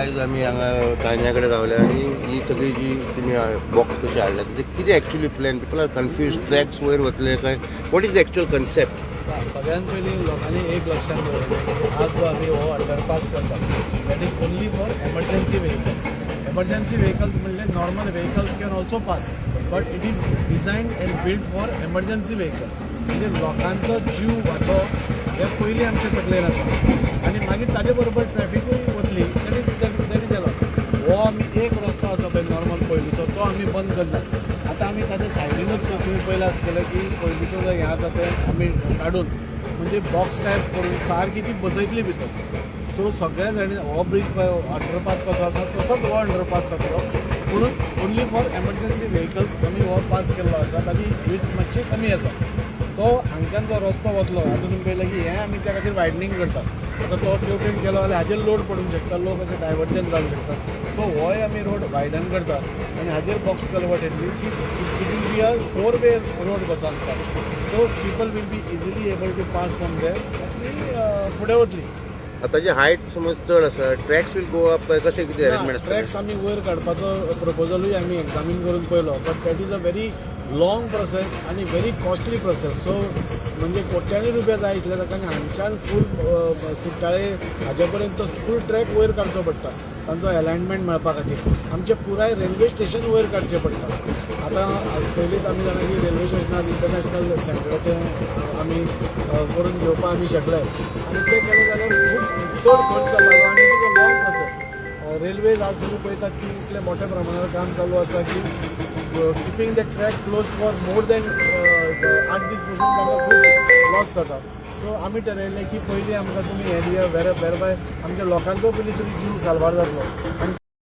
आयज आमी हांगा तान्या कडेन रावल्या आनी ही सगळी जी तुमी बॉक्स कशी हाडल्या तेजे कितें actually plan people are confuse tracks वयर वतले काय what is the actual concept. सगळ्यात पयलीं लोकांनी एक लक्षात दवरलें आज जो आमी हो अंडरपास करता that is only for emergency vehicles. Emergency vehicles म्हणल्यार normal vehicles can also pass but it is designed and build for emergency vehicle. म्हणजे लोकांचो जीव वाचोवप हे पयलीं आमचे तकलेन आसा आनी मागीर ताजे बरोबर ट्रॅफिकूय वतली दॅट इज अलॉट. हो आमी एक रस्तो आसा पळय नॉर्मल पयलींचो तो आमी बंद करना. आतां आमी ताच्या सायडीनूच तुमी पयलें आसतलें की पयलींचो जो हें आसा तें आमी काडून म्हणजे बॉक्स टायप करून सारकी ती बसयतली भितर. सो सगळ्या सायडीन हो ब्रीज पळय अंडरपास कसो आसा तसोच हो अंडरपास जातलो म्हणून ओन्ली फॉर एमर्जन्सी व्हेकल्स आमी हो पास केल्लो आसा. ताजी वीथ मातशी कमी आसा. तो हांगच्यान जो रस्तो वतलो आतां तुमी पळयलें की हें आमी त्या खातीर वायडनींग करतात. आतां तो ट्युटेन केलो जाल्यार हाजेर लोड पडूंक शकता लोक अशें डायवर्जन जावंक शकता. सो होय आमी रोड वायडन करतात आनी हाजेर बॉक्स कल्वर्ट येतली की इट वील बी अ 4-वे रोड कसो आसता. So people will be easily able to pass from there आनी फुडें वतली. ताजी हायट समज चड आसा ट्रॅक्स वील गो अप कशें कितें अरेंजमेंट आसता. ट्रॅक्स आमी वयर काडपाचो प्रपोजलूय आमी एक्झामीन करून पळयलो but that is a very long process आनी व्हेरी कॉस्टली प्रोसेस. सो म्हणजे कोट्यांनी रुपया जाय आशिल्ले ताका आनी हांगच्यान फूल कुट्टाळे हाजे पर्यंत तो फूल ट्रॅक वयर काडचो पडटा तांचो अलायनमेंट मेळपा खातीर. आमचे पुराय रेल्वे स्टेशन वयर काडचें पडटा. आतां पयलींच आमी जाणा की रेल्वे स्टेशनार इंटरनॅशनल स्टँडर्डाचें आमी करून घेवपा आमी शकले आनी तें केलें जाल्यार खूब चड खर्च लागलो आनी it is a long process. Railways आज तुम्ही पळयतात की इतले मोठ्या प्रमाणावर काम चालू आसा की keeping the track close for more than 8 दीस पसून तांकां खूब लॉस जाता. सो आमी ठरयलें की पयलीं आमकां तुमी हें दिया वेर बाय आमच्या लोकांचो पयलीं तरी जीव साल्वार जातलो.